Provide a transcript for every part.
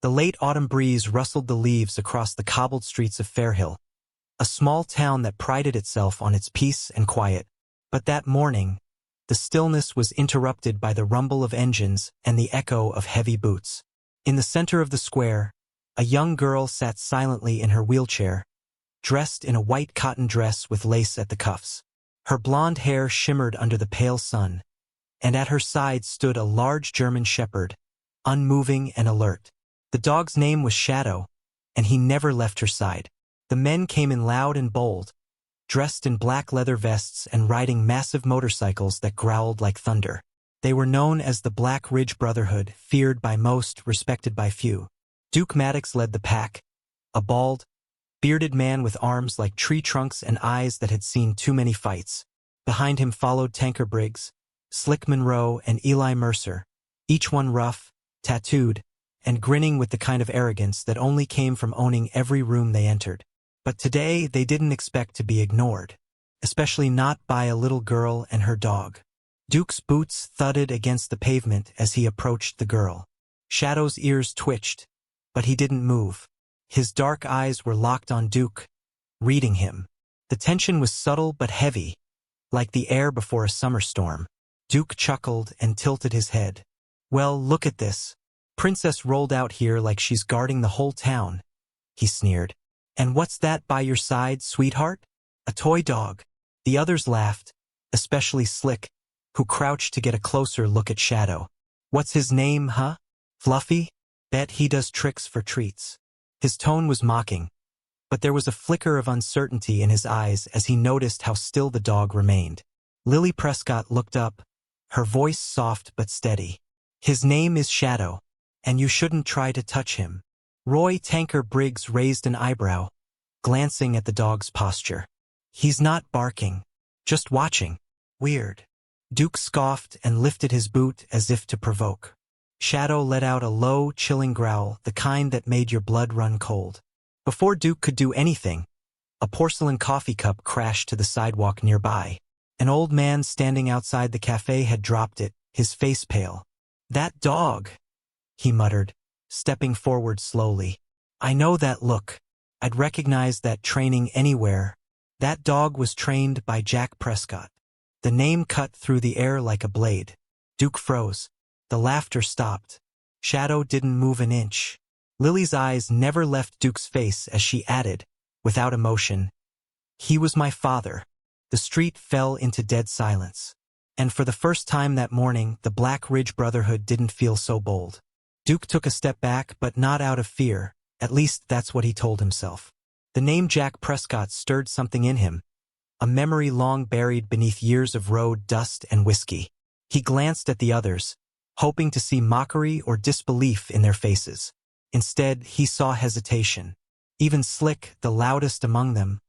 The late autumn breeze rustled the leaves across the cobbled streets of Fairhill, a small town that prided itself on its peace and quiet. But that morning, the stillness was interrupted by the rumble of engines and the echo of heavy boots. In the center of the square, a young girl sat silently in her wheelchair, dressed in a white cotton dress with lace at the cuffs. Her blonde hair shimmered under the pale sun, and at her side stood a large German shepherd, unmoving and alert. The dog's name was Shadow, and he never left her side. The men came in loud and bold, dressed in black leather vests and riding massive motorcycles that growled like thunder. They were known as the Black Ridge Brotherhood, feared by most, respected by few. Duke Maddox led the pack, a bald, bearded man with arms like tree trunks and eyes that had seen too many fights. Behind him followed Tanker Briggs, Slick Monroe, and Eli Mercer, each one rough, tattooed, and grinning with the kind of arrogance that only came from owning every room they entered. But today they didn't expect to be ignored, especially not by a little girl and her dog. Duke's boots thudded against the pavement as he approached the girl. Shadow's ears twitched, but he didn't move. His dark eyes were locked on Duke, reading him. The tension was subtle but heavy, like the air before a summer storm. Duke chuckled and tilted his head. "Well, look at this. Princess rolled out here like she's guarding the whole town," he sneered. "And what's that by your side, sweetheart? A toy dog." The others laughed, especially Slick, who crouched to get a closer look at Shadow. "What's his name, huh? Fluffy? Bet he does tricks for treats." His tone was mocking, but there was a flicker of uncertainty in his eyes as he noticed how still the dog remained. Lily Prescott looked up, her voice soft but steady. "His name is Shadow, and you shouldn't try to touch him." Roy Tanker Briggs raised an eyebrow, glancing at the dog's posture. "He's not barking, just watching. Weird." Duke scoffed and lifted his boot as if to provoke. Shadow let out a low, chilling growl, the kind that made your blood run cold. Before Duke could do anything, a porcelain coffee cup crashed to the sidewalk nearby. An old man standing outside the cafe had dropped it, his face pale. "That dog," he muttered, stepping forward slowly. "I know that look. I'd recognize that training anywhere. That dog was trained by Jack Prescott." The name cut through the air like a blade. Duke froze. The laughter stopped. Shadow didn't move an inch. Lily's eyes never left Duke's face as she added, without emotion, "He was my father." The street fell into dead silence. And for the first time that morning, the Black Ridge Brotherhood didn't feel so bold. Duke took a step back, but not out of fear. At least that's what he told himself. The name Jack Prescott stirred something in him, a memory long buried beneath years of road dust and whiskey. He glanced at the others, hoping to see mockery or disbelief in their faces. Instead, he saw hesitation. Even Slick, the loudest among them,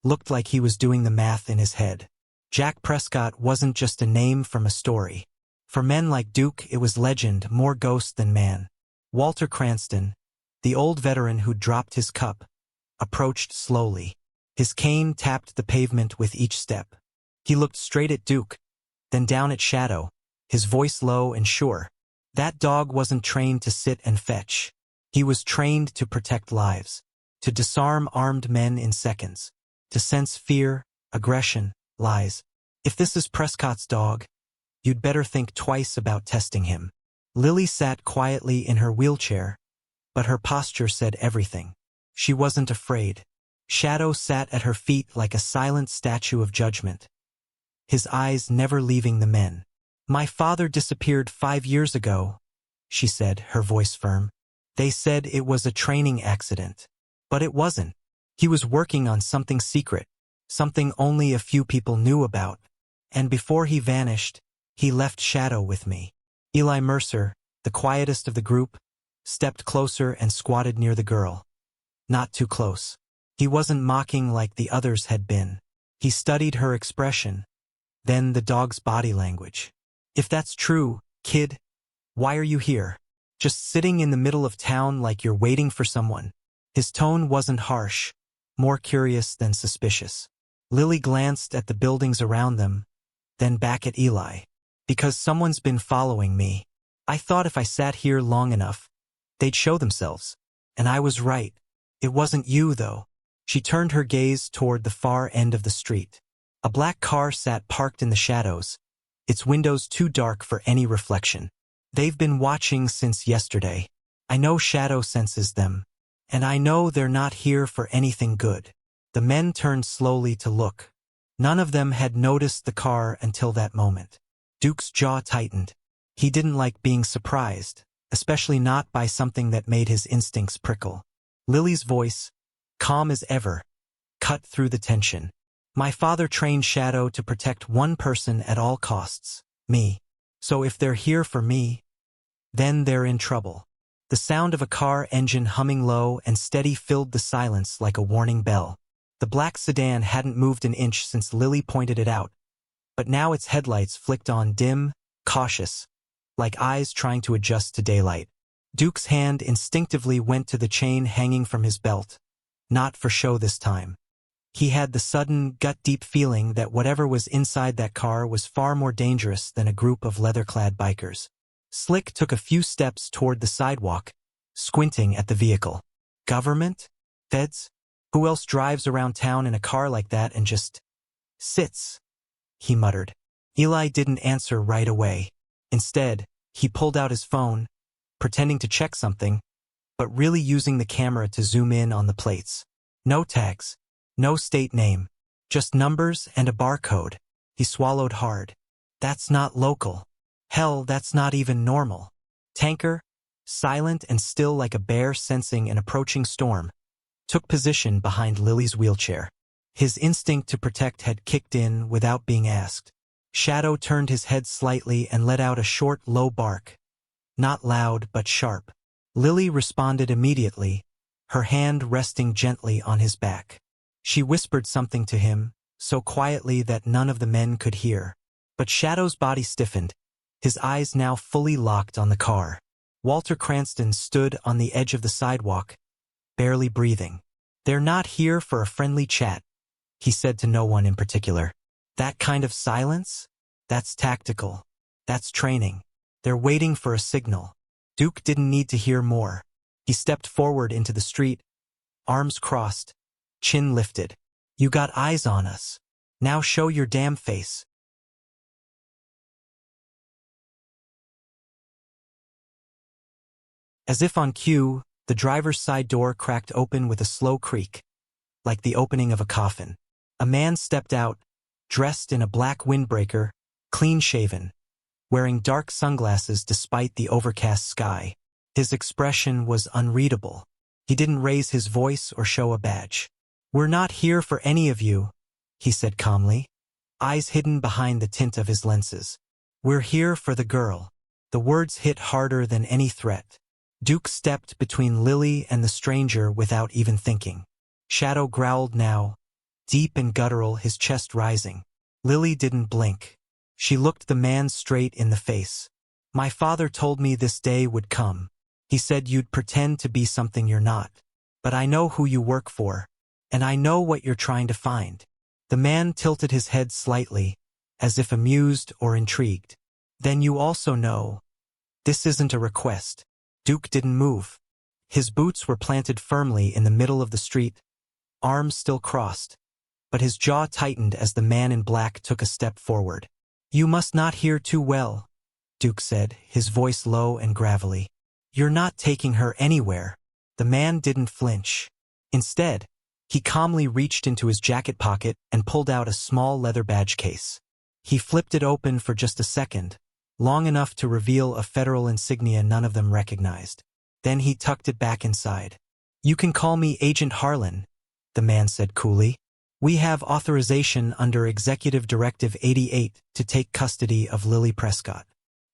looked like he was doing the math in his head. Jack Prescott wasn't just a name from a story. For men like Duke, it was legend, more ghost than man. Walter Cranston, the old veteran who dropped his cup, approached slowly. His cane tapped the pavement with each step. He looked straight at Duke, then down at Shadow, his voice low and sure. That dog wasn't trained to sit and fetch. He was trained to protect lives, to disarm armed men in seconds, to sense fear, aggression, lies. If this is Prescott's dog, you'd better think twice about testing him. Lily sat quietly in her wheelchair, but her posture said everything. She wasn't afraid. Shadow sat at her feet like a silent statue of judgment, his eyes never leaving the men. "My father disappeared 5 years ago," she said, her voice firm. "They said it was a training accident. But it wasn't. He was working on something secret, something only a few people knew about. And before he vanished, he left Shadow with me." Eli Mercer, the quietest of the group, stepped closer and squatted near the girl. Not too close. He wasn't mocking like the others had been. He studied her expression, then the dog's body language. "If that's true, kid, why are you here? Just sitting in the middle of town like you're waiting for someone?" His tone wasn't harsh, more curious than suspicious. Lily glanced at the buildings around them, then back at Eli. "Because someone's been following me. I thought if I sat here long enough, They'd show themselves. And I was right. It wasn't you, though. She turned her gaze toward the far end of the street. A black car sat parked in the shadows, its windows too dark for any reflection. They've been watching since yesterday. I know Shadow senses them, and I know they're not here for anything good. The men turned slowly to look. None of them had noticed the car until that moment. Duke's jaw tightened. He didn't like being surprised, especially not by something that made his instincts prickle. Lily's voice, calm as ever, cut through the tension. My father trained Shadow to protect one person at all costs, me. So if they're here for me, then they're in trouble. The sound of a car engine humming low and steady filled the silence like a warning bell. The black sedan hadn't moved an inch since Lily pointed it out, but now its headlights flicked on dim, cautious, like eyes trying to adjust to daylight. Duke's hand instinctively went to the chain hanging from his belt. Not for show this time. He had the sudden, gut-deep feeling that whatever was inside that car was far more dangerous than a group of leather-clad bikers. Slick took a few steps toward the sidewalk, squinting at the vehicle. Government? Feds? Who else drives around town in a car like that and just sits? He muttered. Eli didn't answer right away. Instead, he pulled out his phone, pretending to check something, but really using the camera to zoom in on the plates. No tags, no state name, just numbers and a barcode. He swallowed hard. That's not local. Hell, that's not even normal. Tanker, silent and still like a bear sensing an approaching storm, took position behind Lily's wheelchair. His instinct to protect had kicked in without being asked. Shadow turned his head slightly and let out a short, low bark. Not loud, but sharp. Lily responded immediately, her hand resting gently on his back. She whispered something to him, so quietly that none of the men could hear. But Shadow's body stiffened, his eyes now fully locked on the car. Walter Cranston stood on the edge of the sidewalk, barely breathing. They're not here for a friendly chat, he said to no one in particular. That kind of silence? That's tactical. That's training. They're waiting for a signal. Duke didn't need to hear more. He stepped forward into the street, arms crossed, chin lifted. You got eyes on us. Now show your damn face. As if on cue, the driver's side door cracked open with a slow creak, like the opening of a coffin. A man stepped out, dressed in a black windbreaker, clean-shaven, wearing dark sunglasses despite the overcast sky. His expression was unreadable. He didn't raise his voice or show a badge. We're not here for any of you, he said calmly, eyes hidden behind the tint of his lenses. We're here for the girl. The words hit harder than any threat. Duke stepped between Lily and the stranger without even thinking. Shadow growled now, deep and guttural, his chest rising. Lily didn't blink. She looked the man straight in the face. My father told me this day would come. He said you'd pretend to be something you're not. But I know who you work for, and I know what you're trying to find. The man tilted his head slightly, as if amused or intrigued. Then you also know, this isn't a request. Duke didn't move. His boots were planted firmly in the middle of the street, arms still crossed, but his jaw tightened as the man in black took a step forward. You must not hear too well, Duke said, his voice low and gravelly. You're not taking her anywhere. The man didn't flinch. Instead, he calmly reached into his jacket pocket and pulled out a small leather badge case. He flipped it open for just a second, long enough to reveal a federal insignia none of them recognized. Then he tucked it back inside. You can call me Agent Harlan, the man said coolly. We have authorization under Executive Directive 88 to take custody of Lily Prescott.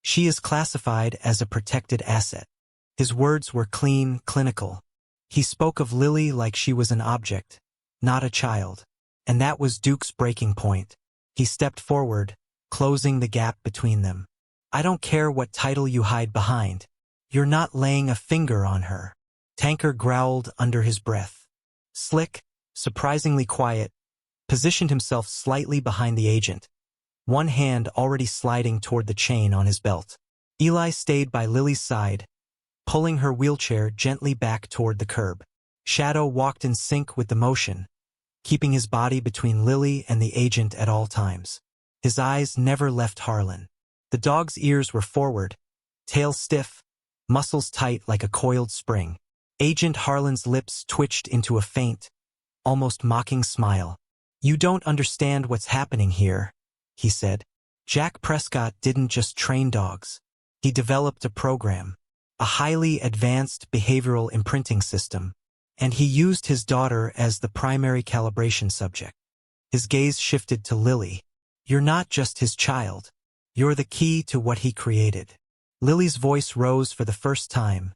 She is classified as a protected asset. His words were clean, clinical. He spoke of Lily like she was an object, not a child. And that was Duke's breaking point. He stepped forward, closing the gap between them. I don't care what title you hide behind. You're not laying a finger on her. Tanker growled under his breath. Slick, surprisingly quiet, positioned himself slightly behind the agent, one hand already sliding toward the chain on his belt. Eli stayed by Lily's side, pulling her wheelchair gently back toward the curb. Shadow walked in sync with the motion, keeping his body between Lily and the agent at all times. His eyes never left Harlan. The dog's ears were forward, tail stiff, muscles tight like a coiled spring. Agent Harlan's lips twitched into a faint, almost mocking smile. "You don't understand what's happening here," he said. "Jack Prescott didn't just train dogs. He developed a program, a highly advanced behavioral imprinting system, and he used his daughter as the primary calibration subject." His gaze shifted to Lily. "You're not just his child. You're the key to what he created." Lily's voice rose for the first time,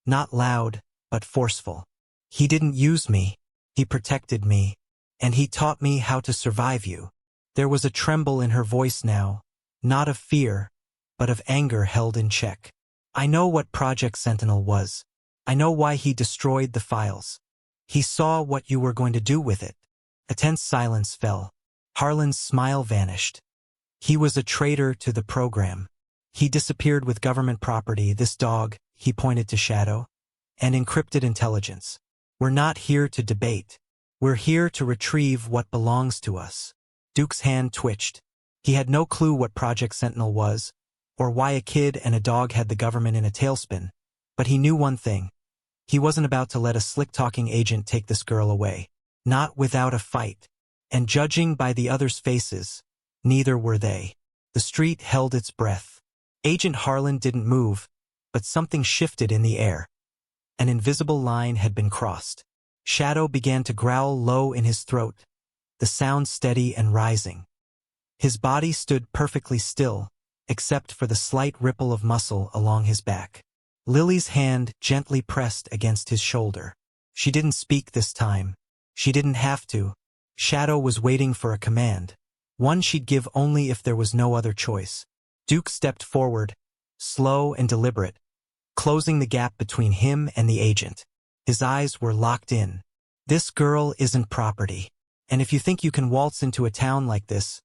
not loud, but forceful. "He didn't use me. He protected me, and he taught me how to survive you." There was a tremble in her voice now, not of fear, but of anger held in check. "I know what Project Sentinel was. I know why he destroyed the files. He saw what you were going to do with it." A tense silence fell. Harlan's smile vanished. "He was a traitor to the program. He disappeared with government property, this dog," he pointed to Shadow, "and encrypted intelligence. We're not here to debate. We're here to retrieve what belongs to us." Duke's hand twitched. He had no clue what Project Sentinel was, or why a kid and a dog had the government in a tailspin, but he knew one thing. He wasn't about to let a slick-talking agent take this girl away. Not without a fight. And judging by the others' faces, neither were they. The street held its breath. Agent Harlan didn't move, but something shifted in the air. An invisible line had been crossed. Shadow began to growl low in his throat, the sound steady and rising. His body stood perfectly still, except for the slight ripple of muscle along his back. Lily's hand gently pressed against his shoulder. She didn't speak this time. She didn't have to. Shadow was waiting for a command, one she'd give only if there was no other choice. Duke stepped forward, slow and deliberate, closing the gap between him and the agent. His eyes were locked in. "This girl isn't property. And if you think you can waltz into a town like this,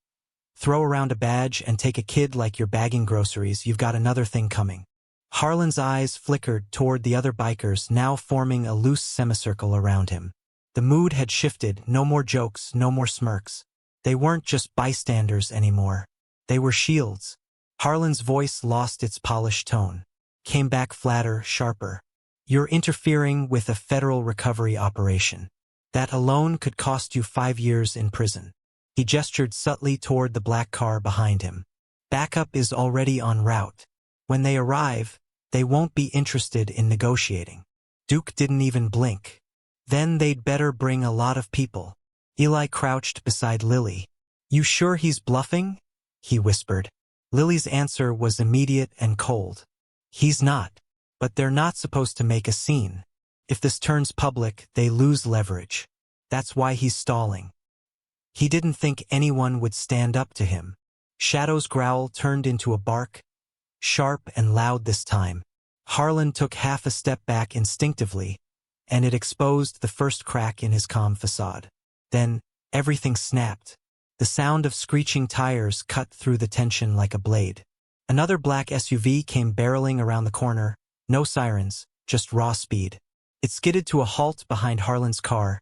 throw around a badge and take a kid like you're bagging groceries, you've got another thing coming." Harlan's eyes flickered toward the other bikers, now forming a loose semicircle around him. The mood had shifted, no more jokes, no more smirks. They weren't just bystanders anymore. They were shields. Harlan's voice lost its polished tone, came back flatter, sharper. "You're interfering with a federal recovery operation. That alone could cost you 5 years in prison." He gestured subtly toward the black car behind him. "Backup is already en route. When they arrive, they won't be interested in negotiating." Duke didn't even blink. "Then they'd better bring a lot of people." Eli crouched beside Lily. "You sure he's bluffing?" he whispered. Lily's answer was immediate and cold. "He's not. But they're not supposed to make a scene. If this turns public, they lose leverage. That's why he's stalling." He didn't think anyone would stand up to him. Shadow's growl turned into a bark, sharp and loud this time. Harlan took half a step back instinctively, and it exposed the first crack in his calm facade. Then, everything snapped. The sound of screeching tires cut through the tension like a blade. Another black SUV came barreling around the corner, no sirens, just raw speed. It skidded to a halt behind Harlan's car,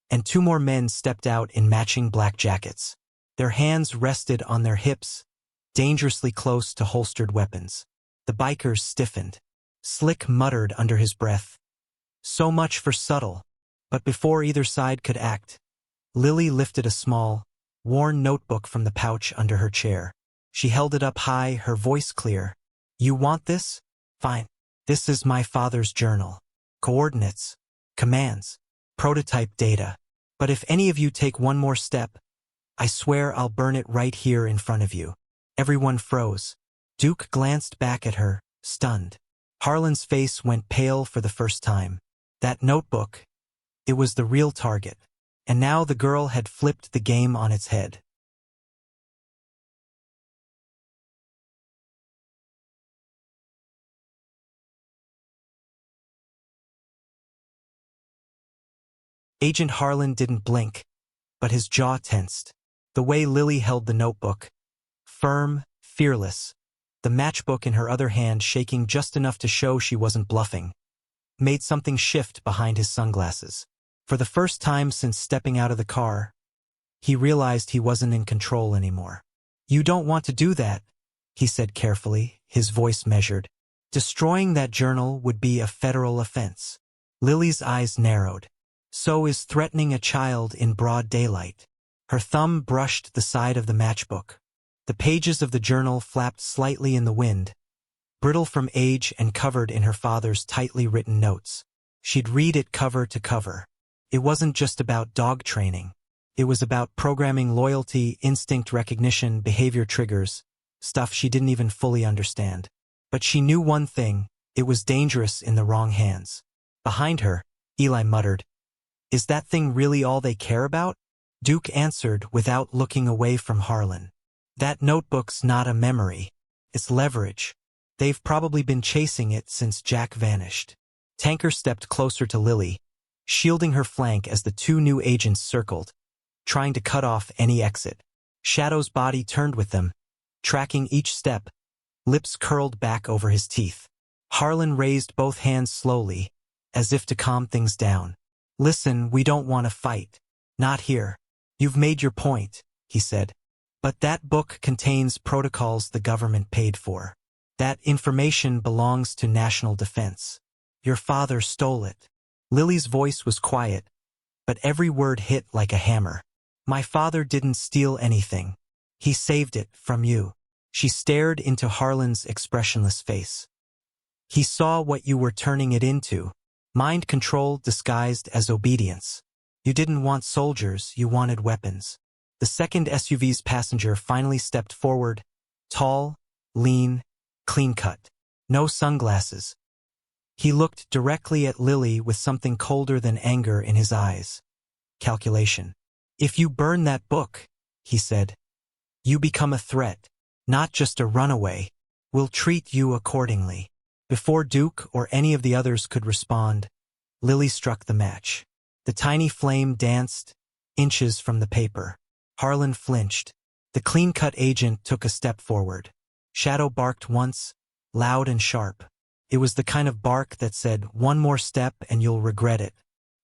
and 2 more men stepped out in matching black jackets. Their hands rested on their hips, dangerously close to holstered weapons. The bikers stiffened. Slick muttered under his breath, "So much for subtle." But before either side could act, Lily lifted a small, worn notebook from the pouch under her chair. She held it up high, her voice clear. "You want this? Fine. This is my father's journal. Coordinates, commands, prototype data. But if any of you take one more step, I swear I'll burn it right here in front of you." Everyone froze. Duke glanced back at her, stunned. Harlan's face went pale for the first time. That notebook, it was the real target. And now the girl had flipped the game on its head. Agent Harlan didn't blink, but his jaw tensed. The way Lily held the notebook, firm, fearless, the matchbook in her other hand shaking just enough to show she wasn't bluffing, made something shift behind his sunglasses. For the first time since stepping out of the car, he realized he wasn't in control anymore. "You don't want to do that," he said carefully, his voice measured. "Destroying that journal would be a federal offense." Lily's eyes narrowed. "So is threatening a child in broad daylight." Her thumb brushed the side of the matchbook. The pages of the journal flapped slightly in the wind, brittle from age and covered in her father's tightly written notes. She'd read it cover to cover. It wasn't just about dog training. It was about programming loyalty, instinct recognition, behavior triggers, stuff she didn't even fully understand. But she knew one thing: it was dangerous in the wrong hands. Behind her, Eli muttered, "Is that thing really all they care about?" Duke answered without looking away from Harlan. "That notebook's not a memory. It's leverage. They've probably been chasing it since Jack vanished." Tanker stepped closer to Lily, shielding her flank as the two new agents circled, trying to cut off any exit. Shadow's body turned with them, tracking each step, lips curled back over his teeth. Harlan raised both hands slowly, as if to calm things down. "Listen, we don't want to fight. Not here. You've made your point," he said. "But that book contains protocols the government paid for. That information belongs to national defense. Your father stole it." Lily's voice was quiet, but every word hit like a hammer. "My father didn't steal anything. He saved it from you." She stared into Harlan's expressionless face. "He saw what you were turning it into. Mind control disguised as obedience. You didn't want soldiers, you wanted weapons." The second SUV's passenger finally stepped forward, tall, lean, clean-cut. No sunglasses. He looked directly at Lily with something colder than anger in his eyes. Calculation. "If you burn that book," he said, "you become a threat, not just a runaway. We'll treat you accordingly." Before Duke or any of the others could respond, Lily struck the match. The tiny flame danced, inches from the paper. Harlan flinched. The clean-cut agent took a step forward. Shadow barked once, loud and sharp. It was the kind of bark that said, "One more step and you'll regret it."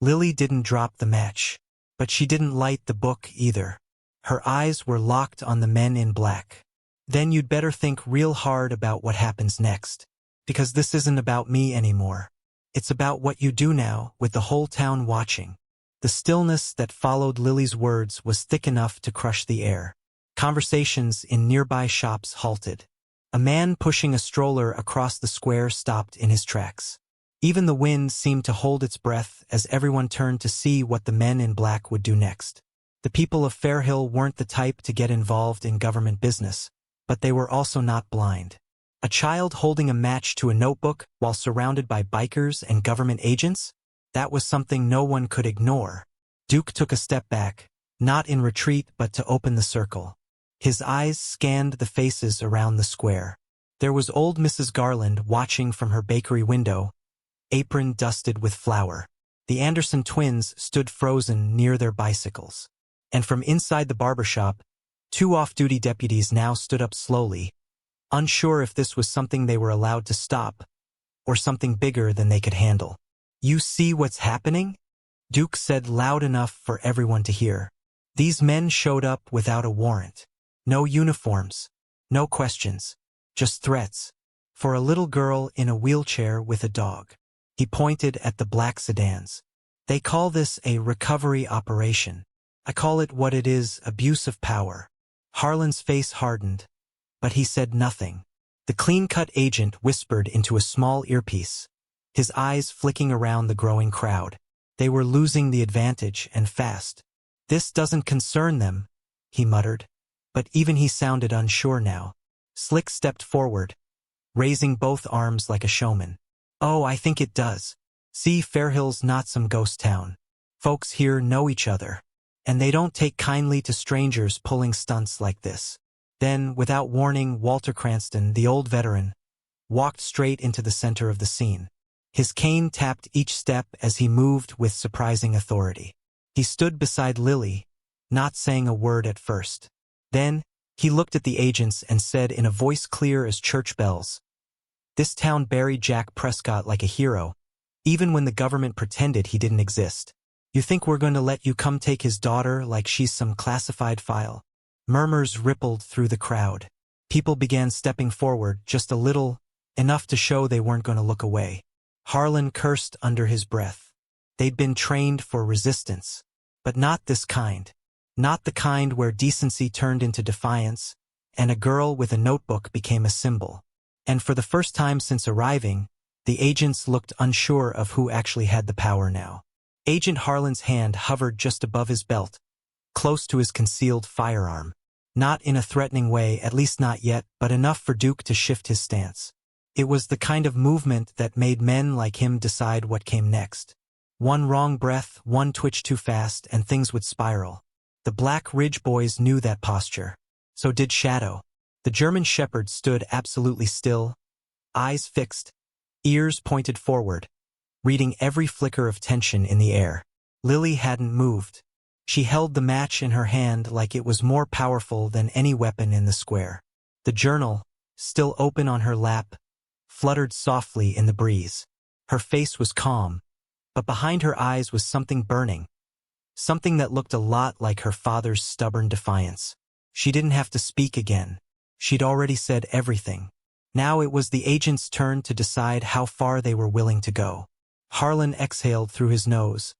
Lily didn't drop the match, but she didn't light the book either. Her eyes were locked on the men in black. "Then you'd better think real hard about what happens next. Because this isn't about me anymore. It's about what you do now, with the whole town watching." The stillness that followed Lily's words was thick enough to crush the air. Conversations in nearby shops halted. A man pushing a stroller across the square stopped in his tracks. Even the wind seemed to hold its breath as everyone turned to see what the men in black would do next. The people of Fairhill weren't the type to get involved in government business, but they were also not blind. A child holding a match to a notebook while surrounded by bikers and government agents? That was something no one could ignore. Duke took a step back, not in retreat but to open the circle. His eyes scanned the faces around the square. There was old Mrs. Garland watching from her bakery window, apron dusted with flour. The Anderson twins stood frozen near their bicycles. And from inside the barber shop, two off-duty deputies now stood up slowly, unsure if this was something they were allowed to stop, or something bigger than they could handle. "You see what's happening?" Duke said loud enough for everyone to hear. "These men showed up without a warrant. No uniforms, no questions, just threats. For a little girl in a wheelchair with a dog." He pointed at the black sedans. "They call this a recovery operation. I call it what it is, abuse of power." Harlan's face hardened, but he said nothing. The clean-cut agent whispered into a small earpiece, his eyes flicking around the growing crowd. They were losing the advantage, and fast. "This doesn't concern them," he muttered, but even he sounded unsure now. Slick stepped forward, raising both arms like a showman. "Oh, I think it does. See, Fairhill's not some ghost town. Folks here know each other, and they don't take kindly to strangers pulling stunts like this." Then, without warning, Walter Cranston, the old veteran, walked straight into the center of the scene. His cane tapped each step as he moved with surprising authority. He stood beside Lily, not saying a word at first. Then, He looked at the agents and said in a voice clear as church bells, "This town buried Jack Prescott like a hero, even when the government pretended he didn't exist. You think we're going to let you come take his daughter like she's some classified file?" Murmurs rippled through the crowd. People began stepping forward, just a little, enough to show they weren't going to look away. Harlan cursed under his breath. They'd been trained for resistance. But not this kind. Not the kind where decency turned into defiance, and a girl with a notebook became a symbol. And for the first time since arriving, the agents looked unsure of who actually had the power now. Agent Harlan's hand hovered just above his belt, close to his concealed firearm. Not in a threatening way, at least not yet, but enough for Duke to shift his stance. It was the kind of movement that made men like him decide what came next. One wrong breath, one twitch too fast, and things would spiral. The Black Ridge boys knew that posture. So did Shadow. The German shepherd stood absolutely still, eyes fixed, ears pointed forward, reading every flicker of tension in the air. Lily hadn't moved. She held the match in her hand like it was more powerful than any weapon in the square. The journal, still open on her lap, fluttered softly in the breeze. Her face was calm, but behind her eyes was something burning. Something that looked a lot like her father's stubborn defiance. She didn't have to speak again. She'd already said everything. Now it was the agent's turn to decide how far they were willing to go. Harlan exhaled through his nose,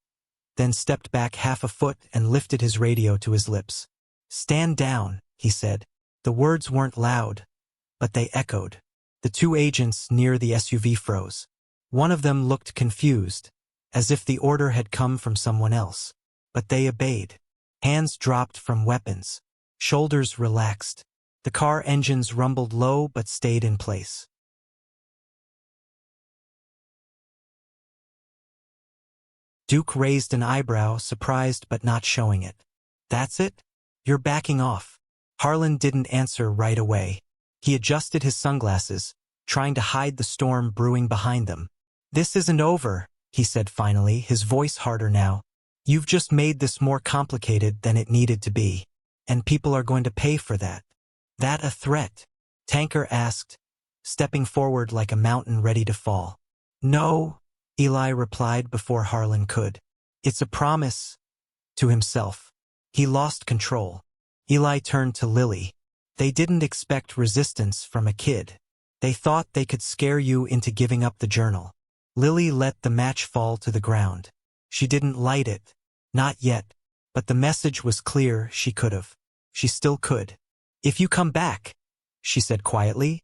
then stepped back half a foot and lifted his radio to his lips. "Stand down," he said. The words weren't loud, but they echoed. The two agents near the SUV froze. One of them looked confused, as if the order had come from someone else. But they obeyed. Hands dropped from weapons. Shoulders relaxed. The car engines rumbled low but stayed in place. Duke raised an eyebrow, surprised but not showing it. "That's it? You're backing off." Harlan didn't answer right away. He adjusted his sunglasses, trying to hide the storm brewing behind them. "This isn't over," he said finally, his voice harder now. "You've just made this more complicated than it needed to be. And people are going to pay for that." "That a threat?" Tanker asked, stepping forward like a mountain ready to fall. "No," Eli replied before Harlan could. "It's a promise." To himself. He lost control. Eli turned to Lily. They didn't expect resistance from a kid. They thought they could scare you into giving up the journal. Lily let the match fall to the ground. She didn't light it. Not yet. But the message was clear. She could have. She still could. "If you come back," she said quietly,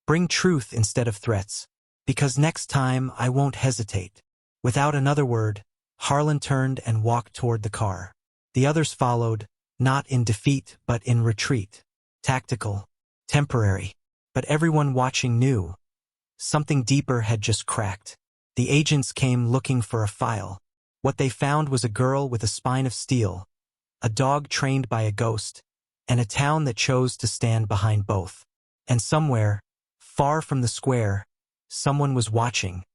"bring truth instead of threats. Because next time I won't hesitate." Without another word, Harlan turned and walked toward the car. The others followed, not in defeat but in retreat. Tactical. Temporary. But everyone watching knew. Something deeper had just cracked. The agents came looking for a file. What they found was a girl with a spine of steel, a dog trained by a ghost, and a town that chose to stand behind both. And somewhere, far from the square, someone was watching.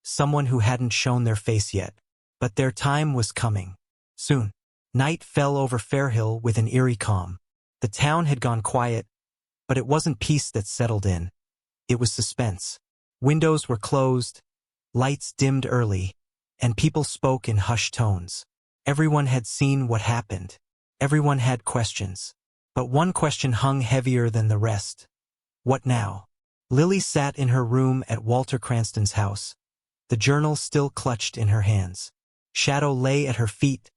Someone who hadn't shown their face yet. But their time was coming. Soon. Night fell over Fairhill with an eerie calm. The town had gone quiet, but it wasn't peace that settled in. It was suspense. Windows were closed, lights dimmed early, and people spoke in hushed tones. Everyone had seen what happened. Everyone had questions. But one question hung heavier than the rest. What now? Lily sat in her room at Walter Cranston's house, the journal still clutched in her hands. Shadow lay at her feet,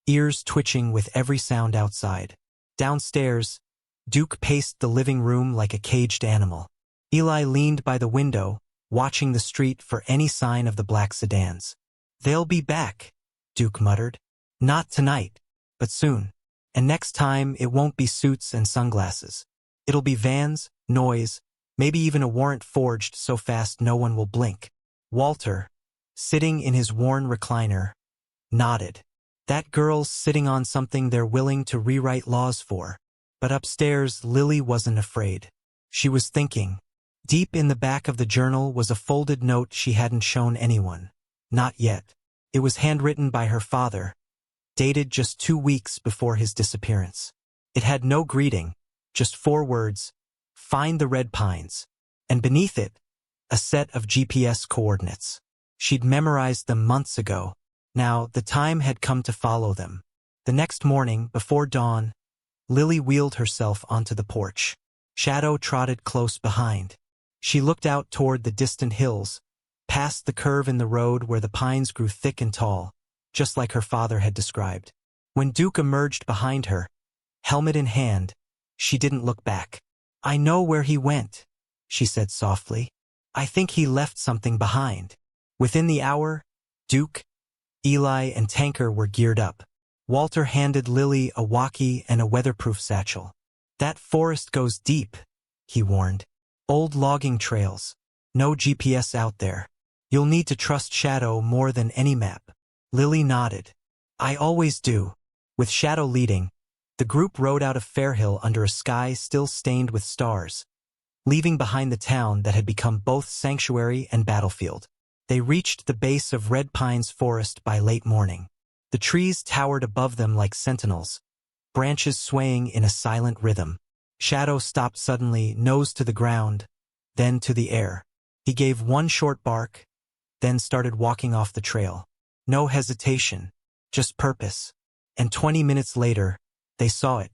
ears twitching with every sound outside. Downstairs, Duke paced the living room like a caged animal. Eli leaned by the window, watching the street for any sign of the black sedans. "They'll be back," Duke muttered. "Not tonight, but soon. And next time it won't be suits and sunglasses. It'll be vans, noise, maybe even a warrant forged so fast no one will blink." Walter, sitting in his worn recliner, nodded. That girl's sitting on something they're willing to rewrite laws for. But upstairs, Lily wasn't afraid. She was thinking. Deep in the back of the journal was a folded note she hadn't shown anyone. Not yet. It was handwritten by her father, dated just 2 weeks before his disappearance. It had no greeting, Just 4 words: find the red pines. And beneath it, a set of GPS coordinates. She'd memorized them months ago. Now, the time had come to follow them. The next morning, before dawn, Lily wheeled herself onto the porch. Shadow trotted close behind. She looked out toward the distant hills, past the curve in the road where the pines grew thick and tall, just like her father had described. When Duke emerged behind her, helmet in hand, she didn't look back. "I know where he went," she said softly. "I think he left something behind." Within the hour, Duke, Eli, and Tanker were geared up. Walter handed Lily a walkie and a weatherproof satchel. "That forest goes deep," he warned. "Old logging trails. No GPS out there. You'll need to trust Shadow more than any map." Lily nodded. "I always do." With Shadow leading, the group rode out of Fairhill under a sky still stained with stars, leaving behind the town that had become both sanctuary and battlefield. They reached the base of Red Pines Forest by late morning. The trees towered above them like sentinels, branches swaying in a silent rhythm. Shadow stopped suddenly, nose to the ground, then to the air. He gave one short bark, then started walking off the trail. No hesitation, just purpose. And 20 minutes later, they saw it,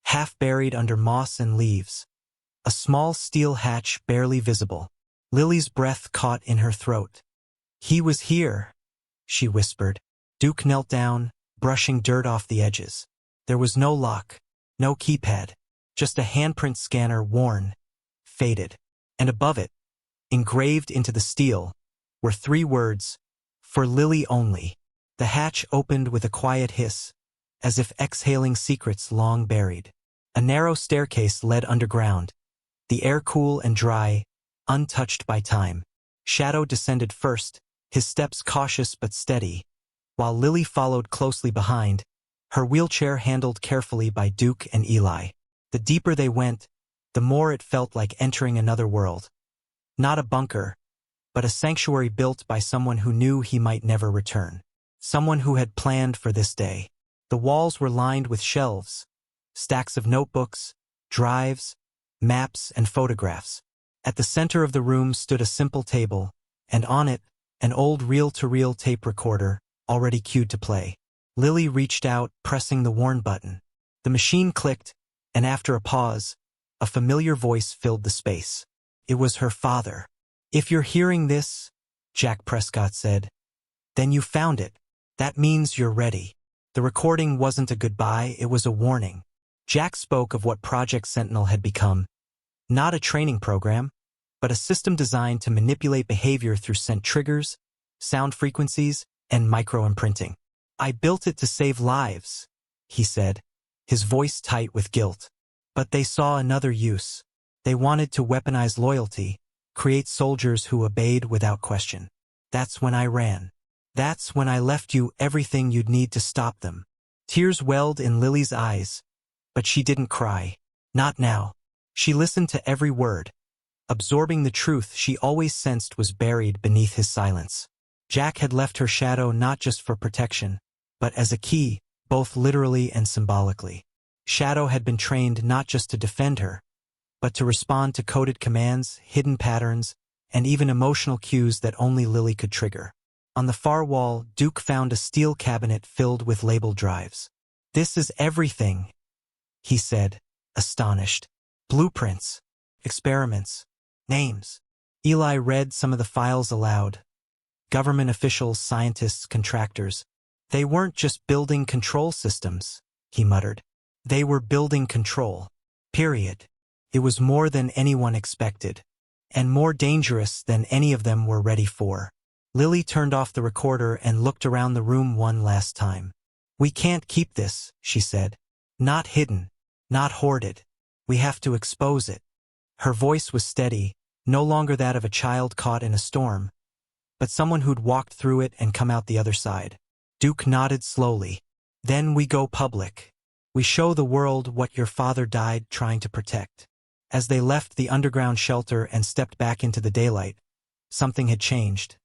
half buried under moss and leaves. A small steel hatch barely visible. Lily's breath caught in her throat. "He was here," she whispered. Duke knelt down, brushing dirt off the edges. There was no lock, no keypad, just a handprint scanner, worn, faded. And above it, engraved into the steel, were 3 words: "For Lily only." The hatch opened with a quiet hiss, as if exhaling secrets long buried. A narrow staircase led underground, the air cool and dry, untouched by time. Shadow descended first, his steps cautious but steady, while Lily followed closely behind, her wheelchair handled carefully by Duke and Eli. The deeper they went, the more it felt like entering another world. Not a bunker, but a sanctuary built by someone who knew he might never return. Someone who had planned for this day. The walls were lined with shelves, stacks of notebooks, drives, maps, and photographs. At the center of the room stood a simple table, and on it, an old reel-to-reel tape recorder, already cued to play. Lily reached out, pressing the warn button. The machine clicked, and after a pause, a familiar voice filled the space. It was her father. "If you're hearing this," Jack Prescott said, "then you found it. That means you're ready." The recording wasn't a goodbye, it was a warning. Jack spoke of what Project Sentinel had become. Not a training program, but a system designed to manipulate behavior through scent triggers, sound frequencies, and micro-imprinting. "I built it to save lives," he said, his voice tight with guilt. But they saw another use. They wanted to weaponize loyalty, create soldiers who obeyed without question. "That's when I ran. That's when I left you everything you'd need to stop them." Tears welled in Lily's eyes, but she didn't cry. Not now. She listened to every word, absorbing the truth she always sensed was buried beneath his silence. Jack had left her Shadow not just for protection, but as a key, both literally and symbolically. Shadow had been trained not just to defend her, but to respond to coded commands, hidden patterns, and even emotional cues that only Lily could trigger. On the far wall, Duke found a steel cabinet filled with labeled drives. "This is everything," he said, astonished. "Blueprints, experiments, names." Eli read some of the files aloud. Government officials, scientists, contractors. "They weren't just building control systems," he muttered. "They were building control. Period." It was more than anyone expected, and more dangerous than any of them were ready for. Lily turned off the recorder and looked around the room one last time. "We can't keep this," she said. "Not hidden, not hoarded. We have to expose it." Her voice was steady, no longer that of a child caught in a storm, but someone who'd walked through it and come out the other side. Duke nodded slowly. "Then we go public. We show the world what your father died trying to protect." As they left the underground shelter and stepped back into the daylight, something had changed.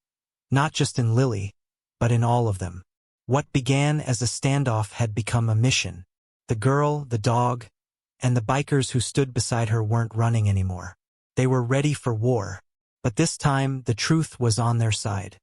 Not just in Lily, but in all of them. What began as a standoff had become a mission. The girl, the dog, and the bikers who stood beside her weren't running anymore. They were ready for war. But this time, the truth was on their side.